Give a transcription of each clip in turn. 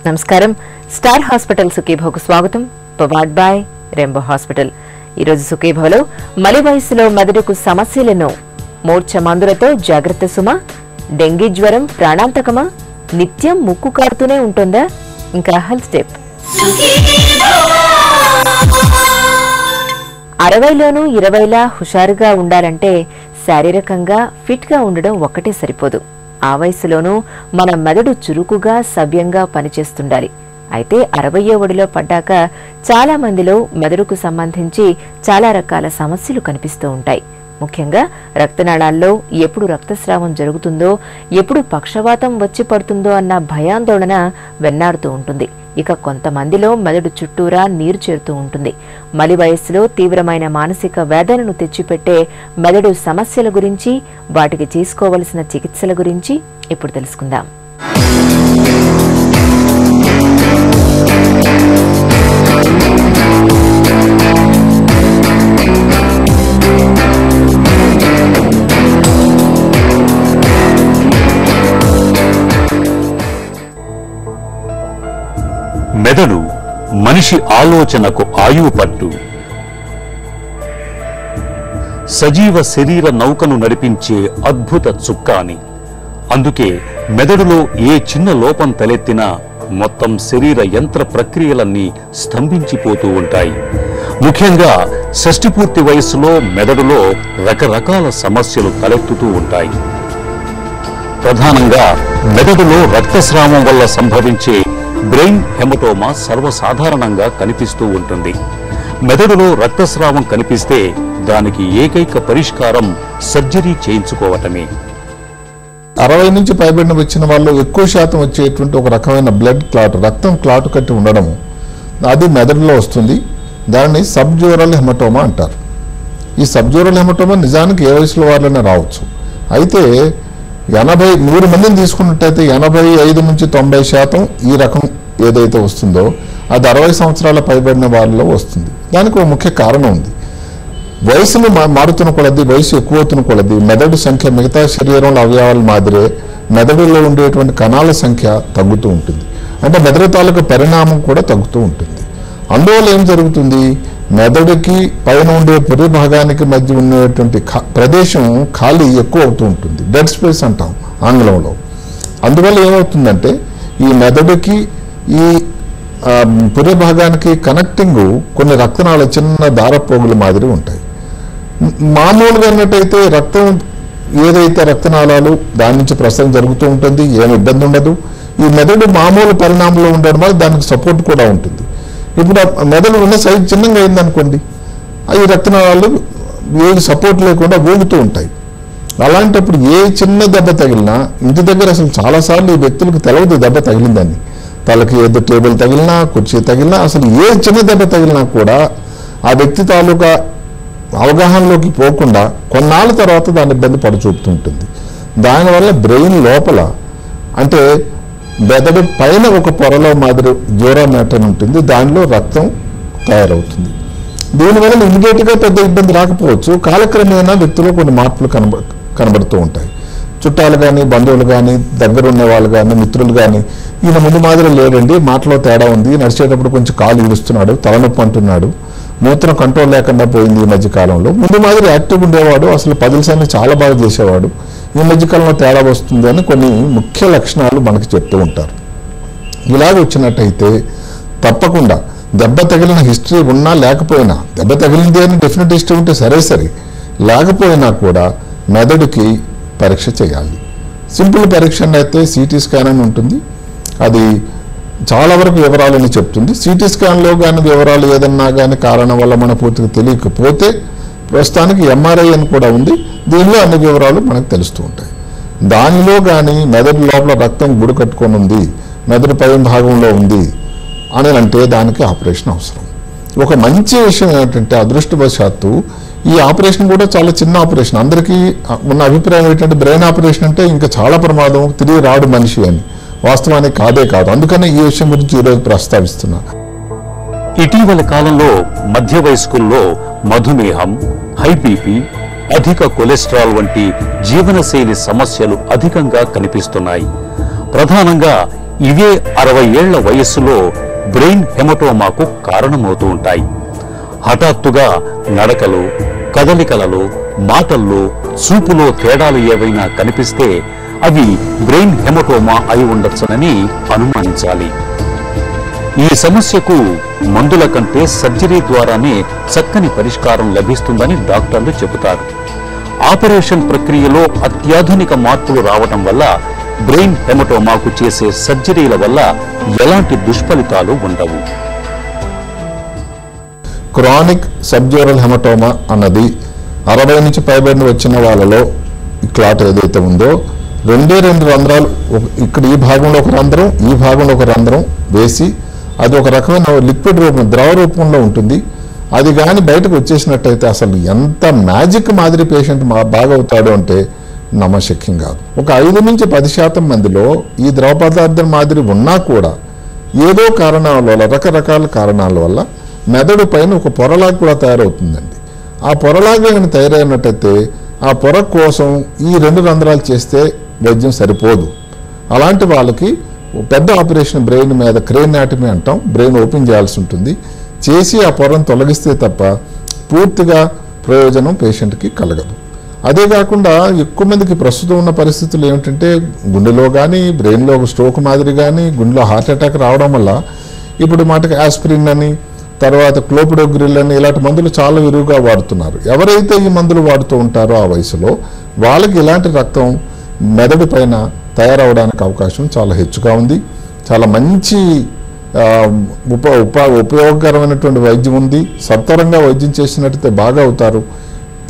నమస్కారం. Star hospital సుఖీభవకు స్వాగతం. Powered by rainbow hospital. ఈరోజు సుఖీభవలో మలి వయసులో మెదడుకు సమస్యలను మూర్ఛ మందులతో జాగ్రత్త సుమ, డెంగీ జ్వరం ప్రాణాంతకమా, నిత్యం ముక్కు కారుతూనే ఉంటుందా, ఇంకా హెల్త్ టిప్. 60లోనూ 20లా హుషారుగా ఉండాలంటే శారీరకంగా ఫిట్ గా ఉండడం ఒక్కటే సరిపోదు. ఆ వయసులోనూ మన మెదడు చురుకుగా సవ్యంగా పనిచేస్తుండాలి. అయితే 60వ ఒడిలో పడ్డాక చాలా మందిలో మెదడుకు సంబంధించి చాలా రకాల సమస్యలు కనిపిస్తూ ఉంటాయి. ముఖ్యంగా రక్తనాళాల్లో ఎప్పుడు రక్తస్రావం జరుగుతుందో, ఎప్పుడు పక్షవాతం వచ్చి పడుతుందో అన్న భయాందోళన వెన్నాడుతూ ఉంటుంది. ఇక కొంతమందిలో మెదడు చుట్టూరా నీరు చేరుతూ ఉంటుంది. మలి వయస్సులో తీవ్రమైన మానసిక వేదనను తెచ్చిపెట్టే మెదడు సమస్యల గురించి, వాటికి చేసుకోవలసిన చికిత్సల గురించి ఇప్పుడు తెలుసుకుందాం. మెదడు మనిషి ఆలోచనకు ఆయువు పట్టు. సజీవ శరీర నౌకను నడిపించే అద్భుత చుక్కాని. అందుకే మెదడులో ఏ చిన్న లోపం తలెత్తినా మొత్తం శరీర యంత్ర ప్రక్రియలన్నీ స్తంభించిపోతూ ఉంటాయి. ముఖ్యంగా షష్ఠిపూర్తి వయస్సులో మెదడులో రకరకాల సమస్యలు తలెత్తుతూ ఉంటాయి. ప్రధానంగా మెదడులో రక్తస్రావం వల్ల సంభవించే బ్రెయిన్ హెమటోమా సర్వసాధారణంగా కనిపిస్తూ ఉంటుంది. మెదడులో రక్తస్రావం కనిపిస్తే దానికి ఏకైక పరిష్కారం సర్జరీ చేయించుకోవటమే. 60 నుంచి పైబడిన వచ్చిన వాళ్ళు ఎక్కువ శాతం వచ్చేటువంటి ఒక రకమైన బ్లడ్ క్లాట్, రక్తం క్లాట్ కట్టి ఉండడము, అది మెదడులో వస్తుంది. దాన్ని సబ్జ్యూరల్ హెమటోమా అంటారు. ఈ సబ్జ్యూరల్ హెమటోమా నిజానికి ఏ వయసులో వాళ్ళైనా రావచ్చు. అయితే 100 మందిని తీసుకున్నట్టయితే 85 నుంచి 90% ఈ రకం ఏదైతే వస్తుందో అది 60 సంవత్సరాల పైబడిన వాళ్ళలో వస్తుంది. దానికి ఒక ముఖ్య కారణం ఉంది. వయసును మారుతున్న కొలది, వయసు ఎక్కువవుతున్న కొలది మెదడు సంఖ్య మిగతా శరీరంలో అవయవాల మాదిరే మెదడులో ఉండేటువంటి కణాల సంఖ్య తగ్గుతూ ఉంటుంది. అంటే మెదడు తాలూకు పరిణామం కూడా తగ్గుతూ ఉంటుంది. అందువల్ల ఏం జరుగుతుంది, మెదడుకి పైన ఉండే పురి భాగానికి మధ్య ఉండేటువంటి ప్రదేశం ఖాళీ ఎక్కువ అవుతూ ఉంటుంది. డెడ్ స్పేస్ అంటాం ఆంగ్లంలో. అందువల్ల ఏమవుతుందంటే ఈ మెదడుకి ఈ పురి భాగానికి కనెక్టింగ్ కొన్ని రక్తనాళ చిన్న దారపోగుల మాదిరి ఉంటాయి. మామూలుగా అన్నట్టయితే రక్తం ఏదైతే రక్తనాళాలు దాని నుంచి ప్రసరణ జరుగుతూ ఉంటుంది, ఏమి ఇబ్బంది ఉండదు. ఈ మెదడు మామూలు పరిణామంలో ఉండడం వల్ల దానికి సపోర్ట్ కూడా ఉంటుంది. ఇప్పుడు మెదడు ఉన్న సైజ్ చిన్నగా అయిందనుకోండి, ఈ రక్తనాళాలు ఏది సపోర్ట్ లేకుండా ఊగుతూ ఉంటాయి. అలాంటప్పుడు ఏ చిన్న దెబ్బ తగిలినా, ఇంటి దగ్గర అసలు చాలాసార్లు ఈ వ్యక్తులకు తెలవదు దెబ్బ తగిలిందని. తలకి ఏదో టేబుల్ తగిలినా, కుర్చీ తగిలినా, అసలు ఏ చిన్న దెబ్బ తగిలినా కూడా ఆ వ్యక్తి తాలూకా అవగాహనలోకి పోకుండా కొన్నాళ్ళ తర్వాత దాని ఇబ్బంది పడుచూపుతూ ఉంటుంది. దానివల్ల బ్రెయిన్ లోపల, అంటే మెదడు పైన ఒక పొరలో మాదిరి జ్యూరా మ్యాటర్ ఉంటుంది, దానిలో రక్తం తయారవుతుంది. దీనివల్ల ఇమీడియట్గా పెద్ద ఇబ్బంది రాకపోవచ్చు, కాలక్రమేణా వ్యక్తిలో కొన్ని మార్పులు కనబడుతూ ఉంటాయి. చుట్టాలు కానీ, బంధువులు కానీ, దగ్గర ఉన్న వాళ్ళు కానీ, మిత్రులు కానీ, ఈయన ముందు మాదిరి లేడండి, మాటలో తేడా ఉంది, నడిచేటప్పుడు కొంచెం కాలు ఈడుస్తున్నాడు, తలనొప్పి అంటున్నాడు, మూత్రం కంట్రోల్ లేకుండా పోయింది ఈ మధ్యకాలంలో, ముందు మాదిరి యాక్టివ్ ఉండేవాడు, అసలు పజిల్స్ అన్ని చాలా బాగా చేసేవాడు, ఈ మధ్యకాలంలో తేడా వస్తుంది అని కొన్ని ముఖ్య లక్షణాలు మనకి చెప్తూ ఉంటారు. ఇలాగ వచ్చినట్టయితే తప్పకుండా దెబ్బ తగిలిన హిస్టరీ ఉన్నా లేకపోయినా, దెబ్బ తగిలింది అని డెఫినెట్ హిస్టరీ ఉంటే సరే, లేకపోయినా కూడా మెదడుకి పరీక్ష చేయాలి. సింపుల్ పరీక్ష అయితే సిటీ స్కాన్ అని ఉంటుంది. అది చాలా వరకు వివరాలని చెప్తుంది. సిటీ స్కాన్లో కానీ వివరాలు ఏదన్నా కానీ కారణం వల్ల మన పూర్తిగా తెలియకపోతే ప్రస్తుతానికి ఎంఆర్ఐ అని కూడా ఉంది. దీనిలో అన్ని వివరాలు మనకు తెలుస్తూ ఉంటాయి. దానిలో కానీ మెదడు లోపల రక్తం గుడి కట్టుకొని ఉంది, మెదడు పై భాగంలో ఉంది అని అంటే దానికి ఆపరేషన్ అవసరం. ఒక మంచి విషయం ఏంటంటే అదృష్టవశాత్తు ఈ ఆపరేషన్ కూడా చాలా చిన్న ఆపరేషన్. అందరికీ ఉన్న అభిప్రాయం ఏంటంటే బ్రెయిన్ ఆపరేషన్ అంటే ఇంకా చాలా ప్రమాదం, తిరిగి రాడు మనిషి అని. వాస్తవానికి కాదు. అందుకనే ఈ విషయం గురించి ఈరోజు ప్రస్తావిస్తున్నా. ఇటీవల కాలంలో మధ్య వయస్కుల్లో మధుమేహం, హై బీపీ, అధిక కొలెస్ట్రాల్ వంటి జీవనశైలి సమస్యలు అధికంగా కనిపిస్తున్నాయి. ప్రధానంగా ఇవే 60 ఏళ్ల వయస్సులో బ్రెయిన్ హెమటోమాకు కారణమవుతూ ఉంటాయి. హఠాత్తుగా నడకలో, కదలికలలో, మాటల్లో, చూపులో తేడాలు ఏవైనా కనిపిస్తే అవి బ్రెయిన్ హెమటోమా అయి ఉండొచ్చునని అనుమానించాలి. ఈ సమస్యకు మందుల కంటే సర్జరీ ద్వారానే చక్కని పరిష్కారం లభిస్తుందని డాక్టర్లు చెబుతారు. ఆపరేషన్ ప్రక్రియలో అత్యాధునిక మార్పులు రావటం వల్ల బ్రెయిన్ హెమటోమాకు చేసే సర్జరీల వల్ల ఎలాంటి దుష్ఫలితాలు ఉండవు. క్రానిక్ సబ్జ్యూరల్ హెమటోమా అన్నది 60 నుంచి పైబడిన వచ్చిన వాళ్ళలో ఈ క్లాట్ ఏదైతే ఉందో రెండు రంధ్రాలు, ఇక్కడ ఈ భాగంలో ఒక రంధ్రం, ఈ భాగంలో ఒక రంధ్రం వేసి అది ఒక రకమైన లిక్విడ్ రూపం, ద్రవ రూపంలో ఉంటుంది. అది కానీ బయటకు వచ్చేసినట్టయితే అసలు ఎంత మ్యాజిక్ మాదిరి పేషెంట్ బాగవుతాడు అంటే నమ్మశక్యం కాదు. ఒక 5 నుంచి 10% మందిలో ఈ ద్రవ పదార్థం మాదిరి ఉన్నా కూడా ఏదో కారణాల వల్ల, రకరకాల కారణాల వల్ల మెదడు పైన ఒక పొరలాగా కూడా తయారవుతుందండి. ఆ పొరలాగా కానీ తయారైనట్టయితే ఆ పొర కోసం ఈ 2 రంధ్రాలు చేస్తే వైద్యం సరిపోదు. అలాంటి వాళ్ళకి పెద్ద ఆపరేషన్ బ్రెయిన్ మీద క్రేనియాటమీ అంటాం, బ్రెయిన్ ఓపెన్ చేయాల్సి ఉంటుంది. చేసి ఆ పొరను తొలగిస్తే తప్ప పూర్తిగా ప్రయోజనం పేషెంట్కి కలగదు. అదే కాకుండా ఎక్కువ మందికి ప్రస్తుతం ఉన్న పరిస్థితులు ఏమిటంటే గుండెలో కానీ, బ్రెయిన్లో ఒక స్ట్రోక్ మాదిరి కానీ, గుండెలో హార్ట్ అటాక్ రావడం వల్ల ఇప్పుడు మాటకి ఆస్పిరిన్ అని, తర్వాత క్లోపిడోగ్రిల్ అని ఇలాంటి మందులు చాలా విరివిగా వాడుతున్నారు. ఎవరైతే ఈ మందులు వాడుతూ ఉంటారో ఆ వయసులో వాళ్ళకి ఇలాంటి రక్తం మెదడు పైన తయారవడానికి అవకాశం చాలా హెచ్చుగా ఉంది. చాలా మంచి ఉపయోగకరమైనటువంటి వైద్యం ఉంది. సత్వరంగా వైద్యం చేసినట్టయితే బాగా అవుతారు.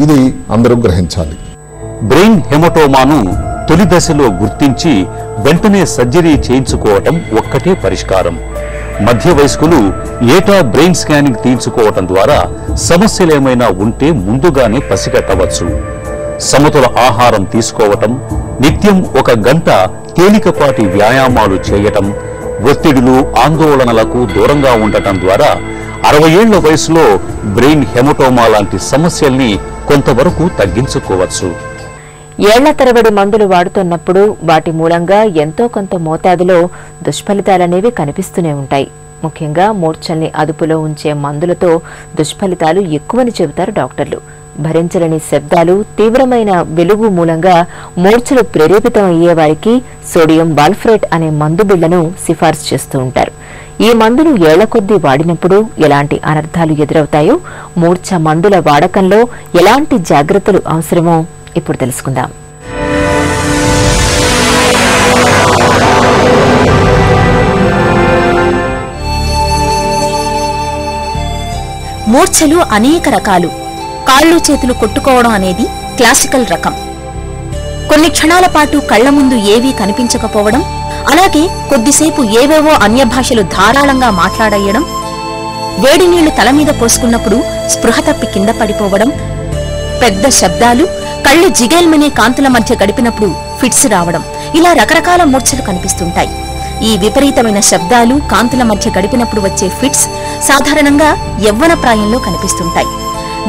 ఇది అందరూ గ్రహించాలి. బ్రెయిన్ హెమటోమాను తొలి దశలో గుర్తించి వెంటనే సర్జరీ చేయించుకోవటం ఒక్కటే పరిష్కారం. మధ్య వయస్కులు ఏటా బ్రెయిన్ స్కానింగ్ తీయించుకోవటం ద్వారా సమస్యలేమైనా ఉంటే ముందుగానే పసిగట్టవచ్చు. సమతుల ఆహారం తీసుకోవటం, నిత్యం 1 గంట తేలికపాటి వ్యాయామాలు చేయటం, ఒత్తిడులు, ఆందోళనలకు దూరంగా ఉండటం ద్వారా 60 ఏళ్ల వయసులో బ్రెయిన్ హెమటోమా లాంటి సమస్యల్ని కొంతవరకు తగ్గించుకోవచ్చు. ఏళ్ల తరబడి మందులు వాడుతున్నప్పుడు వాటి మూలంగా ఎంతో కొంత మోతాదులో దుష్ఫలితాలనేవి కనిపిస్తూనే ఉంటాయి. ముఖ్యంగా మూర్ఛల్ని అదుపులో ఉంచే మందులతో దుష్ఫలితాలు ఎక్కువని చెబుతారు డాక్టర్లు. భరించలేని శబ్దాలు, తీవ్రమైన వెలుగు మూలంగా మూర్ఛలు ప్రేరేపితం అయ్యే వారికి సోడియం వాల్ఫరేట్ అనే మందు బిళ్లను సిఫార్సు చేస్తూ ఉంటారు. ఈ మందును ఏళ్ల కొద్దీ వాడినప్పుడు ఎలాంటి అనర్థాలు ఎదురవుతాయో, మూర్ఛ మందుల వాడకంలో ఎలాంటి జాగ్రత్తలు అవసరమో ఇప్పుడు తెలుసుకుందాం. మూర్ఛలు అనేక రకాలు. కాళ్ళు చేతులు కొట్టుకోవడం అనేది క్లాసికల్ రకం. కొన్ని క్షణాల పాటు కళ్ల ముందు ఏవీ కనిపించకపోవడం, అలాగే కొద్దిసేపు ఏవేవో అన్య భాషలు ధారాళంగా మాట్లాడేయడం, వేడి నీళ్లు తల మీద పోసుకున్నప్పుడు స్పృహ తప్పి కింద పడిపోవడం, పెద్ద శబ్దాలు, కళ్ళు జిగేల్మనే కాంతుల మధ్య గడిపినప్పుడు ఫిట్స్ రావడం, ఇలా రకరకాల మూర్ఛలు కనిపిస్తుంటాయి. ఈ విపరీతమైన శబ్దాలు, కాంతుల మధ్య గడిపినప్పుడు వచ్చే ఫిట్స్ సాధారణంగా యవ్వన ప్రాయంలో కనిపిస్తుంటాయి.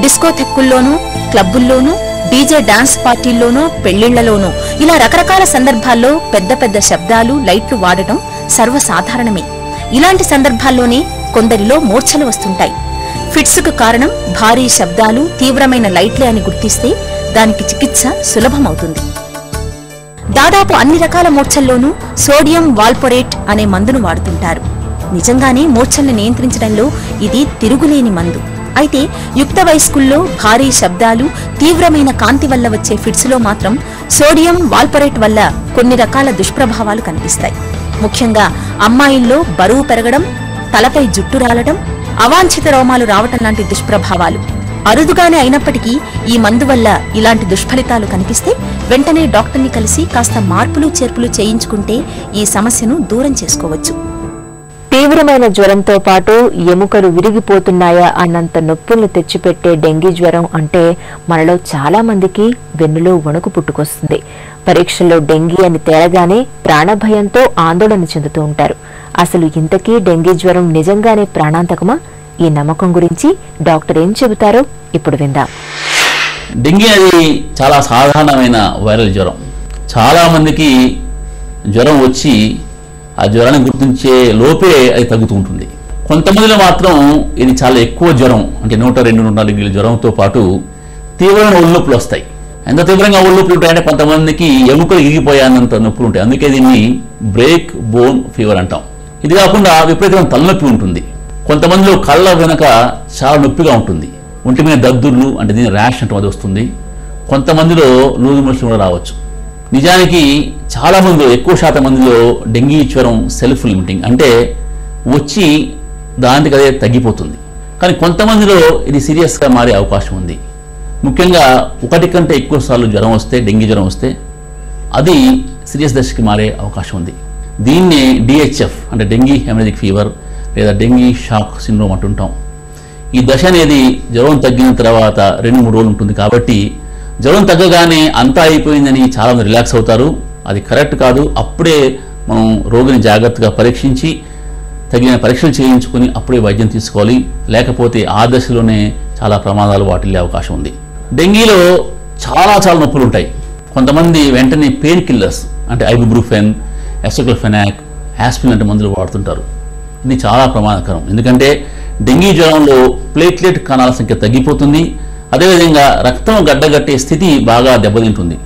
డిస్కోథెక్కుల్లోనూ, క్లబ్బుల్లోనూ, డీజే డాన్స్ పార్టీల్లోనూ, పెళ్లిళ్లలోనూ ఇలా రకరకాల సందర్భాల్లో పెద్ద పెద్ద శబ్దాలు, లైట్లు వాడటం సర్వసాధారణమే. ఇలాంటి సందర్భాల్లోనే కొందరిలో మూర్ఛలు వస్తుంటాయి. ఫిట్స్ కు కారణం భారీ శబ్దాలు, తీవ్రమైన లైట్లే అని గుర్తిస్తే దానికి చికిత్స సులభమవుతుంది. దాదాపు అన్ని రకాల మూర్ఛల్లోనూ సోడియం వాల్పొరేట్ అనే మందును వాడుతుంటారు. నిజంగానే మూర్ఛల్ని నియంత్రించడంలో ఇది తిరుగులేని మందు. అయితే యుక్త వయస్కుల్లో భారీ శబ్దాలు, తీవ్రమైన కాంతి వల్ల వచ్చే ఫిట్స్ లో మాత్రం సోడియం వాల్పొరేట్ వల్ల కొన్ని రకాల దుష్ప్రభావాలు కనిపిస్తాయి. ముఖ్యంగా అమ్మాయిల్లో బరువు పెరగడం, తలపై జుట్టు రాలటం, అవాంఛిత రోమాలు రావటం లాంటి దుష్ప్రభావాలు అరుదుగానే అయినప్పటికీ ఈ మందు వల్ల ఇలాంటి దుష్ఫలితాలు కనిపిస్తే వెంటనే డాక్టర్ని కలిసి కాస్త మార్పులు చేర్పులు చేయించుకుంటే ఈ సమస్యను దూరం చేసుకోవచ్చు. తీవ్రమైన జ్వరంతో పాటు ఎముకలు విరిగిపోతున్నాయా అన్నంత నొప్పులను తెచ్చిపెట్టే డెంగీ జ్వరం అంటే మనలో చాలా మందికి వెన్నులో వణుకు పుట్టుకొస్తుంది. పరీక్షల్లో డెంగీ అని తేలగానే ప్రాణభయంతో ఆందోళన చెందుతూ ఉంటారు. అసలు ఇంతకీ డెంగీ జ్వరం నిజంగానే ప్రాణాంతకమా? ఈ నమ్మకం గురించి డాక్టర్ ఏం చెబుతారో ఇప్పుడు విందాం. డెంగీ అది చాలా సాధారణమైన వైరల్ జ్వరం. చాలా మందికి జ్వరం వచ్చి ఆ జ్వరాన్ని గుర్తించే లోపే అది తగ్గుతూ ఉంటుంది. కొంతమందిలో మాత్రం ఇది చాలా ఎక్కువ జ్వరం, అంటే 102-104 డిగ్రీల జ్వరంతో పాటు తీవ్రమైన ఒళ్ళొప్పులు వస్తాయి. ఎంత తీవ్రంగా ఒళ్ళొప్పులు ఉంటాయంటే కొంతమందికి ఎముకలు ఇరిగిపోయానంత నొప్పులు ఉంటాయి. అందుకే దీన్ని బ్రేక్ బోన్ ఫీవర్ అంటాం. ఇది కాకుండా విపరీతమైన తలనొప్పి ఉంటుంది. కొంతమందిలో కళ్ళ వెనక చాలా నొప్పిగా ఉంటుంది. ఒంటి మీద దద్దుర్లు, అంటే దీన్ని ర్యాష్ అంటే అది వస్తుంది. కొంతమందిలో లూజ్ మోషన్ కూడా రావచ్చు. నిజానికి చాలా మందిలో, ఎక్కువ శాతం మందిలో డెంగీ జ్వరం సెల్ఫ్ లిమిటింగ్, అంటే వచ్చి దానికి అదే తగ్గిపోతుంది. కానీ కొంతమందిలో ఇది సీరియస్గా మారే అవకాశం ఉంది. ముఖ్యంగా ఒకటి కంటే ఎక్కువ సార్లు జ్వరం వస్తే, డెంగీ జ్వరం వస్తే అది సీరియస్ దశకి మారే అవకాశం ఉంది. దీన్నే DHF అంటే డెంగీ హెమరేజిక్ ఫీవర్ లేదా డెంగీ షాక్ సిండ్రోమ్ అంటుంటాం. ఈ దశ అనేది జ్వరం తగ్గిన తర్వాత 2-3 రోజులు ఉంటుంది. కాబట్టి జ్వరం తగ్గగానే అంతా అయిపోయిందని చాలామంది రిలాక్స్ అవుతారు. అది కరెక్ట్ కాదు. అప్పుడే మనం రోగిని జాగ్రత్తగా పరీక్షించి తగిన పరీక్షలు చేయించుకొని అప్పుడే వైద్యం తీసుకోవాలి. లేకపోతే ఆ దశలోనే చాలా ప్రమాదాలు వాటిల్లే అవకాశం ఉంది. డెంగీలో చాలా నొప్పులు ఉంటాయి. కొంతమంది వెంటనే పెయిన్ కిల్లర్స్ అంటే ఐబుప్రూఫెన్, ఎసోక్లోఫెనాక్, ఆస్పిరిన్ అంటే మందులు వాడుతుంటారు. ఇది చాలా ప్రమాదకరం. ఎందుకంటే డెంగీ జ్వరంలో ప్లేట్లెట్ కణాల సంఖ్య తగ్గిపోతుంది. అదేవిధంగా రక్తం గడ్డగట్టే స్థితి బాగా దెబ్బతింటుంది.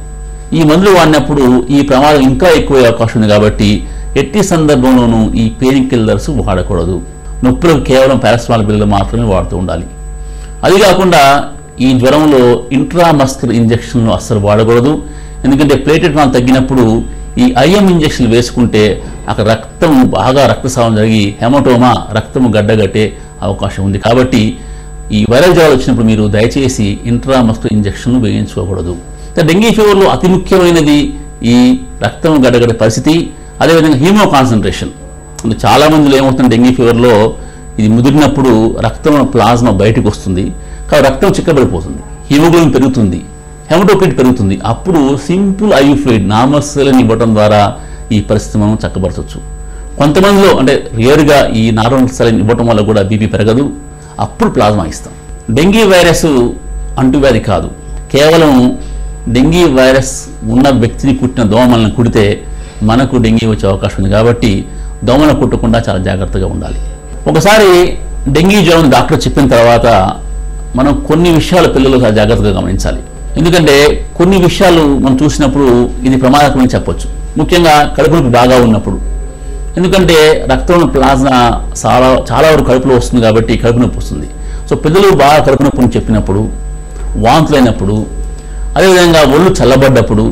ఈ మందులు వాడినప్పుడు ఈ ప్రమాదం ఇంకా ఎక్కువ అవకాశం ఉంది. కాబట్టి ఎట్టి సందర్భంలోనూ ఈ పెయిన్ కిల్లర్స్ వాడకూడదు. నొప్పులకు కేవలం పారాసిటమాల్ బిళ్ళలు మాత్రమే వాడుతూ ఉండాలి. అది కాకుండా ఈ జ్వరంలో ఇంట్రామస్కులర్ ఇంజెక్షన్లు అస్సలు వాడకూడదు. ఎందుకంటే ప్లేటెట్ కణాలు తగ్గినప్పుడు ఈ IM ఇంజెక్షన్లు వేసుకుంటే అక్కడ రక్తస్రావం జరిగి హెమటోమా, రక్తము గడ్డగట్టే అవకాశం ఉంది. కాబట్టి ఈ వైరల్ జ్వరాలు వచ్చినప్పుడు మీరు దయచేసి ఇంట్రామస్కులర్ ఇంజెక్షన్లు వేయించుకోకూడదు. డెంగీ ఫీవర్లో అతి ముఖ్యమైనది ఈ రక్తం గడ్డగట్టే పరిస్థితి, అదేవిధంగా హీమో కాన్సన్ట్రేషన్. అంటే చాలా మందిలో ఏమవుతుంది, డెంగీ ఫీవర్లో ఇది ముదిరినప్పుడు రక్తం ప్లాజ్మా బయటకు వస్తుంది. కాబట్టి రక్తం చిక్కబడిపోతుంది, హిమోగ్లోబిన్ పెరుగుతుంది, హెమటోక్రిట్ పెరుగుతుంది. అప్పుడు simple IV fluid normal saline ఇవ్వడం ద్వారా ఈ పరిస్థితి మనం చక్కబరచవచ్చు. కొంతమందిలో అంటే రియర్గా ఈ నార్మల్ సెలైన్ ఇవ్వటం వల్ల కూడా BP పెరగదు. అప్పుడు ప్లాజ్మా ఇస్తాం. డెంగీ వైరస్ అంటువ్యాధి కాదు. కేవలం డెంగీ వైరస్ ఉన్న వ్యక్తిని కుట్టిన దోమలను కుడితే మనకు డెంగీ వచ్చే అవకాశం ఉంది. కాబట్టి దోమలను కుట్టకుండా చాలా జాగ్రత్తగా ఉండాలి. ఒకసారి డెంగీ జ్వరం డాక్టర్ చెప్పిన తర్వాత మనం కొన్ని విషయాలు పిల్లలు చాలా జాగ్రత్తగా గమనించాలి. ఎందుకంటే కొన్ని విషయాలు మనం చూసినప్పుడు ఇది ప్రమాదకరమని చెప్పొచ్చు. ముఖ్యంగా కడుపు నొప్పి బాగా ఉన్నప్పుడు. ఎందుకంటే రక్తంలో ప్లాజ్మా చాలా వరకు కడుపులో వస్తుంది కాబట్టి కడుపు నొప్పి వస్తుంది. సో పిల్లలు బాగా కడుపు నొప్పిని చెప్పినప్పుడు, వాంతులైనప్పుడు, అదేవిధంగా ఒళ్ళు చల్లబడ్డప్పుడు,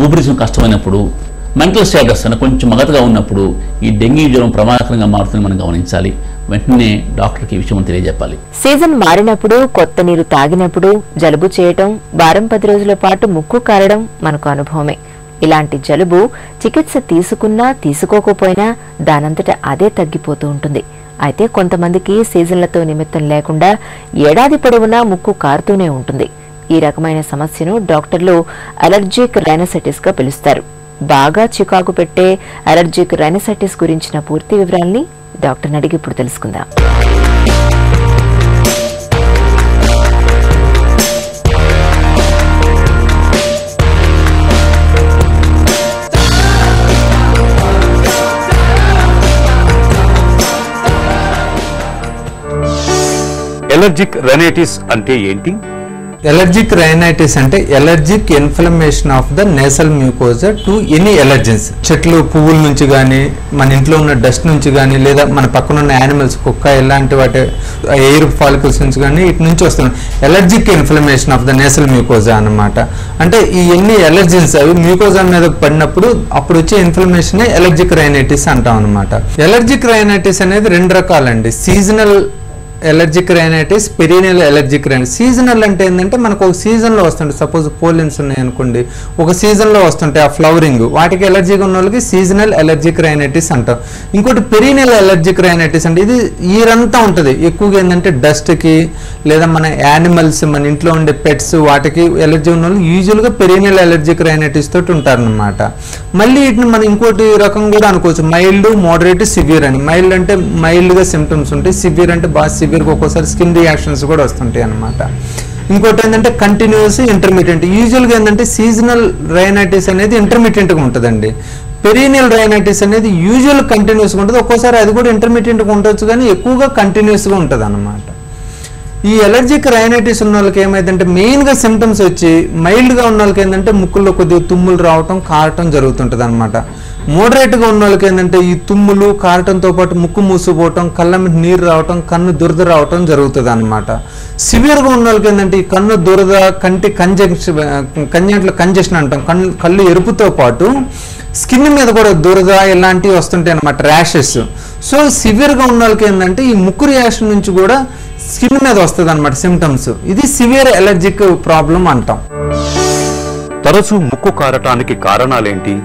ఊపిరితిత్తులు కష్టమైనప్పుడు, మెంటల్ స్టేటస్ అంటే కొంచెం మగతగా ఉన్నప్పుడు ఈ డెంగీ జ్వరం ప్రమాదకరంగా మారుతుందని మనం గమనించాలి. వెంటనే డాక్టర్కి ఈ విషయం తెలియజెప్పాలి. సీజన్ మారినప్పుడు, కొత్త నీరు తాగినప్పుడు జలుబు చేయటం, వారం 10 రోజుల పాటు ముక్కు కారడం మనకు అనుభవమే. ఇలాంటి జలుబు చికిత్స తీసుకున్నా తీసుకోకపోయినా దానంతట అదే తగ్గిపోతూ ఉంటుంది. అయితే కొంతమందికి సీజన్లతో నిమిత్తం లేకుండా ఏడాది పొడవునా ముక్కు కారుతూనే ఉంటుంది. ఈ రకమైన సమస్యను డాక్టర్లు అలర్జిక్ రైనసైటిస్ గా పిలుస్తారు. బాగా చికాకు పెట్టే అలర్జిక్ రైనసైటిస్ గురించిన పూర్తి వివరాల్ని డాక్టర్ని అడిగి ఇప్పుడు తెలుసుకుందాం. ఎలర్జిక్ రైనైటిస్ అంటే ఏంటి? ఎలర్జిక్ రైనైటిస్ అంటే allergic inflammation of the nasal mucosa to any allergens. చెట్లు, పువ్వుల నుంచి కానీ, మన ఇంట్లో ఉన్న డస్ట్ నుంచి కానీ, లేదా మన పక్కన ఉన్న యానిమల్స్, కుక్క ఇలాంటి వాటి ఎయిర్ ఫాలికల్స్ నుంచి కానీ ఇటు నుంచి వస్తుంది. Allergic inflammation of the nasal mucosa అన్నమాట. అంటే ఈ ఎన్ని ఎలర్జెన్స్ అవి మ్యూకోజా మీద పడినప్పుడు అప్పుడు వచ్చే ఇన్ఫ్లమేషన్ ఎలర్జిక్ రైనైటిస్ అంటాం అనమాట. ఎలర్జిక్ రైనైటిస్ అనేది 2 రకాలండి. Seasonal allergic rhinitis, perennial allergic rhinitis. Seasonal అంటే ఏంటంటే మనకు ఒక సీజన్లో వస్తుంటాయి. సపోజ్ పోలిన్స్ ఉన్నాయనుకోండి, ఒక సీజన్లో వస్తుంటాయి ఆ ఫ్లవరింగ్, వాటికి ఎలర్జీగా ఉన్న వాళ్ళకి సీజనల్ ఎలర్జిక్ రైనైటిస్ అంటాం. ఇంకోటి పెరీనియల్ ఎలర్జిక్ రైనైటిస్ అంటే ఇది ఇయరంతా ఉంటుంది. ఎక్కువగా ఏంటంటే డస్ట్కి లేదా మన యానిమల్స్, మన ఇంట్లో ఉండే పెట్స్, వాటికి ఎలర్జీ ఉన్న వాళ్ళు యూజువల్గా పెరీనియల్ ఎలర్జిక్ రైనైటిస్ తోటి ఉంటారనమాట. మళ్ళీ వీటిని మనం ఇంకోటి రకం కూడా అనుకోవచ్చు, మైల్డ్, మోడరేట్, సివియర్ అని. మైల్డ్ అంటే మైల్డ్గా సిమ్టమ్స్ ఉంటాయి, సివియర్ అంటే బాగా సివియర్గా ఒక్కోసారి స్కిన్ రియాక్షన్స్ కూడా వస్తుంటాయి అన్నమాట. ఇంకోటి ఏంటంటే కంటిన్యూస్, ఇంటర్మీడియట్. యూజువల్గా ఏంటంటే సీజనల్ రైనైటిస్ అనేది ఇంటర్మీడియట్గా ఉంటుందండి. పెరీనియల్ రైనైటిస్ అనేది యూజువల్ కంటిన్యూస్గా ఉంటుంది, ఒక్కోసారి అది కూడా ఇంటర్మీడియట్గా ఉండొచ్చు కానీ ఎక్కువగా కంటిన్యూస్గా ఉంటుంది అన్నమాట. ఈ ఎలర్జిక్ రైనైటిస్ ఉన్న వాళ్ళకి ఏమైందంటే మెయిన్గా సిమ్టమ్స్ వచ్చి మైల్డ్గా ఉన్న వాళ్ళకి ఏంటంటే ముక్కుల్లో కొద్దిగా తుమ్ములు రావటం కారటం జరుగుతుంటుంది అనమాట. మోడరేట్గా ఉన్న వాళ్ళకి ఏంటంటే ఈ తుమ్ములు కారటంతో పాటు ముక్కు మూసుకుపోవటం, కళ్ళ మీద నీరు రావటం, కన్ను దురద రావటం జరుగుతుంది అనమాట. సివియర్గా ఉన్న వాళ్ళకి ఏంటంటే ఈ కన్ను దురద, కంటి కంజెషన్ అంటాం, కళ్ళు ఎరుపుతో పాటు స్కిన్ మీద కూడా దురద ఇలాంటివి వస్తుంటాయి అనమాట, ర్యాషెస్. సో సివియర్గా ఉన్న వాళ్ళకి ఏంటంటే ఈ ముక్కు రియాక్షన్ నుంచి కూడా స్కిన్ మీద వస్తుంది అనమాట సిమ్టమ్స్. ఇది సివియర్ ఎలర్జిక్ ప్రాబ్లం అంటాం. తరచూ ముక్కు కారటానికి కారణాలేంటి?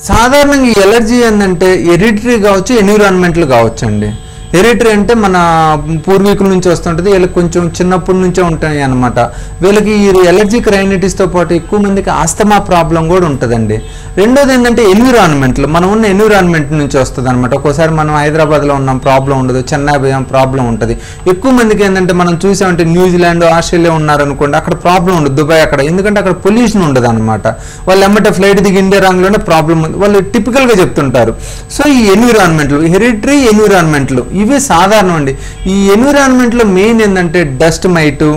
సాధారణంగా ఈ ఎలర్జీ ఏంటంటే హెరిడిటరీ కావచ్చు, ఎన్విరాన్మెంటల్ కావచ్చు అండి. హెరిడిటరీ అంటే మన పూర్వీకుల నుంచి వస్తుంటుంది, వీళ్ళకి కొంచెం చిన్నప్పటి నుంచే ఉంటాయి అనమాట. వీళ్ళకి ఈ ఎలర్జిక్ రైనైటిస్తో పాటు ఎక్కువ మందికి ఆస్తమా ప్రాబ్లం కూడా ఉంటుందండి. రెండోది ఏంటంటే ఎన్విరాన్మెంట్లో మనం ఉన్న ఎన్విరాన్మెంట్ నుంచి వస్తుంది అనమాట. ఒక్కోసారి మనం హైదరాబాద్లో ఉన్నాం ప్రాబ్లం ఉండదు, చెన్నై పోయాం ప్రాబ్లం ఉంటుంది. ఎక్కువ మందికి ఏంటంటే మనం చూసామంటే న్యూజిలాండ్, ఆస్ట్రేలియా ఉన్నారనుకోండి, అక్కడ ప్రాబ్లం ఉండదు, దుబాయ్ అక్కడ, ఎందుకంటే అక్కడ పొల్యూషన్ ఉండదు అనమాట. వాళ్ళు ఎమ్మటే ఫ్లైట్ దిగి ఇండియా రాంగ్లోనే ప్రాబ్లం ఉంది, వాళ్ళు టిపికల్గా చెప్తుంటారు. సో ఈ ఎన్విరాన్మెంట్లు, హెరిడిటరీ, ఎన్విరాన్మెంట్లు ఇవి సాధారణం అండి. ఈ ఎన్విరాన్మెంట్లో మెయిన్ ఏంటంటే డస్ట్ మైటు,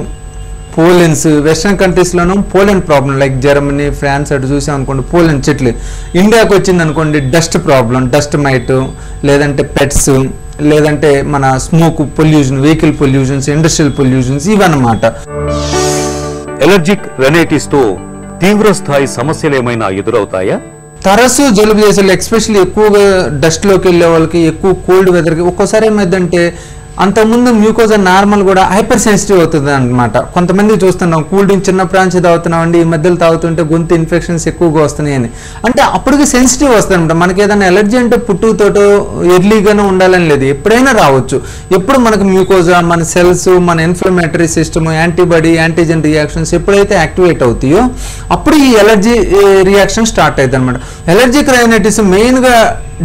పోలెన్స్. వెస్ట్రన్ కంట్రీస్లోనూ pollen problem, like Germany, France అటు చూసాం అనుకోండి పోలెన్ చెట్లు. ఇండియాకి వచ్చింది అనుకోండి డస్ట్ ప్రాబ్లం, డస్ట్ మైటు, లేదంటే పెట్స్, లేదంటే మన smoke pollution, vehicle pollutions, industrial pollutions ఇవన్నమాట. ఎలర్జిక్ రైనైటిస్ తో తీవ్ర స్థాయి సమస్యలు ఏమైనా ఎదురవుతాయా? తరచూ జలుబు చేసే, ఎక్స్పెషల్లీ ఎక్కువగా డస్ట్లోకి వెళ్ళే వాళ్ళకి, ఎక్కువ కోల్డ్ వెదర్కి ఒక్కోసారి ఏమైందంటే అంతకుముందు మ్యూకోజా నార్మల్ కూడా హైపర్ సెన్సిటివ్ అవుతుంది అనమాట. కొంతమంది చూస్తున్నాం కూల్ డ్రింక్ చిన్న ప్రాంచి తాగుతున్నామండి, ఈ మధ్యలో తాగుతుంటే గొంతు ఇన్ఫెక్షన్స్ ఎక్కువగా వస్తున్నాయని, అంటే అప్పటికి సెన్సిటివ్ వస్తుంది అనమాట. మనకి ఏదైనా ఎలర్జీ అంటే పుట్టుకతోటో ఎర్లీగానే ఉండాలని లేదు, ఎప్పుడైనా రావచ్చు. ఎప్పుడు మనకు మ్యూకోజా, మన సెల్స్, మన inflammatory system, antibody, antigen reactions ఎప్పుడైతే యాక్టివేట్ అవుతాయో అప్పుడు ఈ ఎలర్జీ రియాక్షన్ స్టార్ట్ అవుతుంది అనమాట. ఎలర్జిక్ రైనైటిస్ మెయిన్గా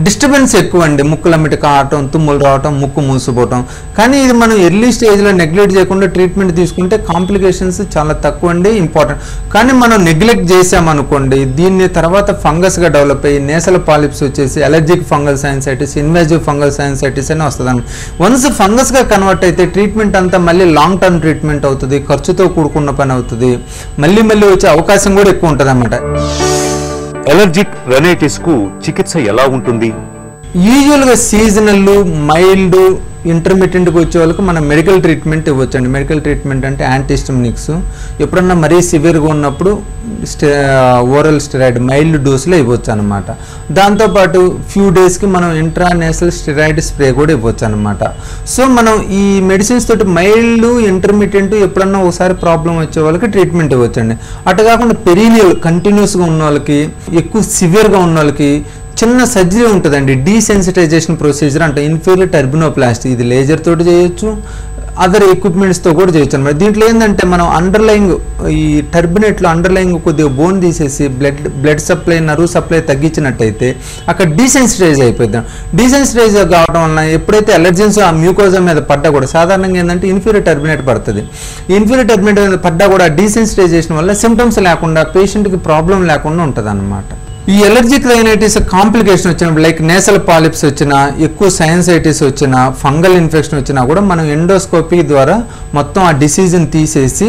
డిస్టర్బెన్స్ ఎక్కువ అండి, ముక్కులమ్మిటి కావటం, తుమ్ములు రావటం, ముక్కు మూసిపోవటం. కానీ ఇది మనం ఎర్లీ స్టేజ్లో నెగ్లెక్ట్ చేయకుండా ట్రీట్మెంట్ తీసుకుంటే కాంప్లికేషన్స్ చాలా తక్కువ అండి, ఇంపార్టెంట్. కానీ మనం నెగ్లెక్ట్ చేసామనుకోండి దీన్ని తర్వాత ఫంగస్గా డెవలప్ అయ్యి నేసల్ పాలిప్స్ వచ్చేసి allergic fungal sinusitis, invasive fungal sinusitis అని వస్తుంది. వన్స్ ఫంగస్గా కన్వర్ట్ అయితే ట్రీట్మెంట్ అంతా మళ్ళీ లాంగ్ టర్మ్ ట్రీట్మెంట్ అవుతుంది, ఖర్చుతో కూడుకున్న పని అవుతుంది, మళ్ళీ వచ్చే అవకాశం కూడా ఎక్కువ ఉంటుంది అన్నమాట. ఎలర్జిక్ రైనైటిస్ కు చికిత్స ఎలా ఉంటుంది? యూజువల్గా సీజనల్, మైల్డ్, ఇంటర్మీడియట్కి వచ్చే వాళ్ళకి మనం మెడికల్ ట్రీట్మెంట్ ఇవ్వచ్చండి. మెడికల్ ట్రీట్మెంట్ అంటే యాంటీహిస్టమినిక్స్, ఎప్పుడన్నా మరీ సివియర్గా ఉన్నప్పుడు ఓరల్ స్టెరాయిడ్ మైల్డ్ డోస్లో ఇవ్వచ్చు అనమాట. దాంతోపాటు ఫ్యూ డేస్కి మనం ఇంట్రానేసల్ స్టెరాయిడ్ స్ప్రే కూడా ఇవ్వచ్చు అనమాట. సో మనం ఈ మెడిసిన్స్ తోటి మైల్డ్, ఇంటర్మీడియట్ ఎప్పుడన్నా ఒకసారి ప్రాబ్లం వచ్చే వాళ్ళకి ట్రీట్మెంట్ ఇవ్వచ్చండి. అటు కాకుండా పెరీనియల్ కంటిన్యూస్గా ఉన్న వాళ్ళకి, ఎక్కువ సివియర్గా ఉన్న వాళ్ళకి చిన్న సర్జరీ ఉంటుందండి, డీసెన్సిటైజేషన్ ప్రొసీజర్ అంటే ఇన్ఫీరియర్ టర్బినోప్లాస్టీ. ఇది లేజర్ తోటి చేయొచ్చు, అదర్ ఎక్విప్మెంట్స్తో కూడా చేయొచ్చు అనమాట. దీంట్లో ఏంటంటే మనం అండర్లైంగ్ ఈ టర్బినెట్లో అండర్లైంగ్ కొద్దిగా బోన్ తీసేసి బ్లడ్ సప్లై, నర్వ్ సప్లై తగ్గించినట్టయితే అక్కడ డీసెన్సిటైజ్ అయిపోద్ది. డీసెన్సిటైజ్ కావడం వలన ఎప్పుడైతే ఎలర్జెన్స్ ఆ మ్యూకోజా మీద పడ్డా కూడా, సాధారణంగా ఏంటంటే ఇన్ఫీరియర్ టర్బినేట్ పడుతుంది, ఇన్ఫీరియర్ టర్బినేట్ మీద పడ్డా కూడా డీసెన్సిటైజేషన్ వల్ల సిమ్టమ్స్ లేకుండా పేషెంట్కి ప్రాబ్లం లేకుండా ఉంటుంది అన్నమాట. ఈ ఎలర్జిక్ రైనైటిస్ కాంప్లికేషన్ వచ్చినప్పుడు లైక్ నేసల్ పాలిప్స్ వచ్చినా, ఎక్కువ సైనసైటిస్ వచ్చినా, ఫంగల్ ఇన్ఫెక్షన్ వచ్చినా కూడా మనం ఎండోస్కోపీ ద్వారా మొత్తం ఆ డిసీజ్ని తీసేసి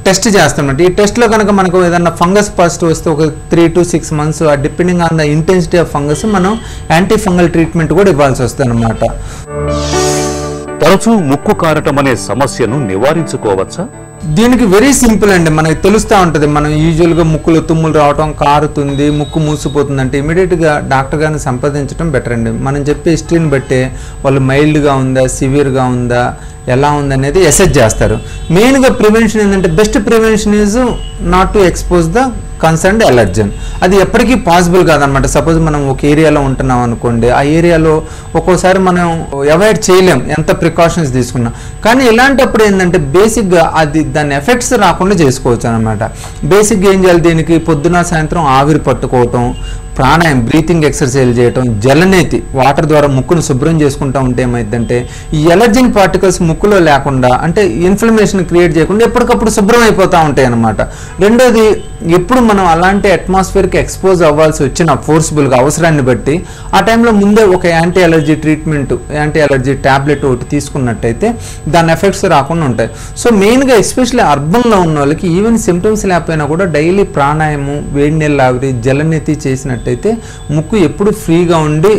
టెస్ట్ చేస్తామన్నమాట. ఈ టెస్ట్లో కనుక మనకు ఏదన్నా ఫంగస్ పాజిటివ్ వస్తే ఒక 3 to 6 months depending on the intensity of fungus మనం యాంటీ ఫంగల్ ట్రీట్మెంట్ కూడా ఇవ్వాల్సి వస్తుంది అనమాట. తరచూ ముక్కు కారటం అనే సమస్యను నివారించుకోవచ్చా? దీనికి వెరీ సింపుల్ అండి, మనకి తెలుస్తూ ఉంటుంది. మనం యూజువల్గా ముక్కులో తుమ్ములు రావటం, కారుతుంది, ముక్కు మూసిపోతుంది అంటే ఇమీడియట్గా డాక్టర్ గారిని సంప్రదించడం బెటర్ అండి. మనం చెప్పే హిస్టరీని బట్టే వాళ్ళు మైల్డ్గా ఉందా, సివియర్గా ఉందా, ఎలా ఉందనేది అసెస్ చేస్తారు. మెయిన్గా ప్రివెన్షన్ ఏంటంటే best prevention is not to expose the concerned allergen. అది ఎప్పటికీ పాసిబుల్ కాదనమాట. సపోజ్ మనం ఒక ఏరియాలో ఉంటున్నాం అనుకోండి, ఆ ఏరియాలో ఒక్కోసారి మనం అవాయిడ్ చేయలేం ఎంత ప్రికాషన్స్ తీసుకున్నా. కానీ ఇలాంటప్పుడు ఏంటంటే బేసిక్గా అది దాని ఎఫెక్ట్స్ రాకుండా చేసుకోవచ్చు అనమాట. బేసిక్గా ఏం చేయాలి, దీనికి పొద్దున సాయంత్రం ఆవిరి పట్టుకోవటం, ప్రాణాయామం బ్రీతింగ్ ఎక్సర్సైజ్ చేయటం, జలనేతి వాటర్ ద్వారా ముక్కును శుభ్రం చేసుకుంటూ ఉంటే ఏమైందంటే ఈ ఎలర్జెనిక్ పార్టికల్స్ ముక్కులో లేకుండా అంటే ఇన్ఫ్లమేషన్ క్రియేట్ చేయకుండా ఎప్పటికప్పుడు శుభ్రం అయిపోతూ ఉంటాయి అన్నమాట. రెండోది, ఎప్పుడు మనం అలాంటి అట్మాస్ఫియర్కి ఎక్స్పోజ్ అవ్వాల్సి వచ్చిన ఫోర్స్ఫుల్గా అవసరాన్ని బట్టి ఆ టైంలో ముందే ఒక anti allergy treatment, anti allergy tablet ఒకటి తీసుకున్నట్టయితే దాని ఎఫెక్ట్స్ రాకుండా ఉంటాయి. సో మెయిన్గా ఎస్పెషల్లీ అర్బన్లో ఉన్న వాళ్ళకి ఈవెన్ సిమ్టమ్స్ లేకపోయినా కూడా డైలీ ప్రాణాయామం, వేడి నీళ్ళ ఆవిరి, జలనెత్తి చేసినట్టయితే ముక్కు ఎప్పుడు ఫ్రీగా ఉండి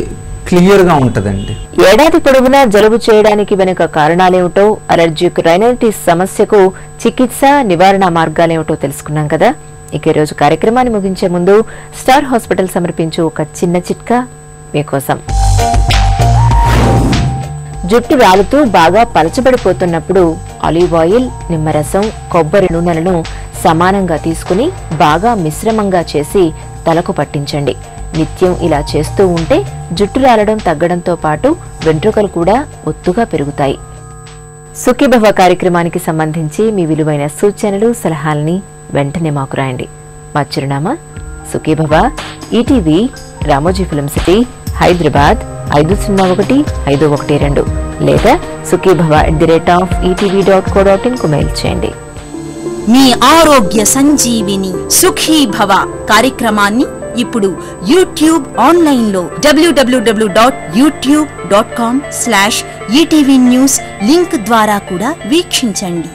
క్లియర్గా ఉంటుందండి. ఏడాది పొడవునా జలుబు చేయడానికి వెనుక కారణాలేమిటో, అలర్జిక్ రైనైటిస్ సమస్యకు చికిత్స, నివారణ మార్గాలేమిటో తెలుసుకున్నాం కదా. ఇక ఈ రోజు కార్యక్రమాన్ని ముగించే ముందు స్టార్ హాస్పిటల్ సమర్పించు ఒక చిన్న చిట్కా మీకోసం. జుట్టు రాలుతూ బాగా పలచబడిపోతున్నప్పుడు ఆలివ్ ఆయిల్, నిమ్మరసం, కొబ్బరి నూనెలను సమానంగా తీసుకుని బాగా మిశ్రమంగా చేసి తలకు పట్టించండి. నిత్యం ఇలా చేస్తూ ఉంటే జుట్టు రాలడం తగ్గడంతో పాటు వెంట్రుకలు కూడా ఒత్తుగా పెరుగుతాయి. సుఖీభవ కార్యక్రమానికి సంబంధించి మీ విలువైన సూచనలు, సలహాలని వెంటనే మాకు రాయండి. మా చిరునామా Sukhibhava, ETV, Ramoji film city, Hyderabad 501512 లేదా sukhibhava@etv.co.in కు మెయిల్ చేయండి. మీ ఆరోగ్య సంజీవిని సుఖీ భవ కార్యక్రమాన్ని ఇప్పుడు యూట్యూబ్ ఆన్లైన్లో www.youtube.com/etv news లింక్ ద్వారా కూడా వీక్షించండి.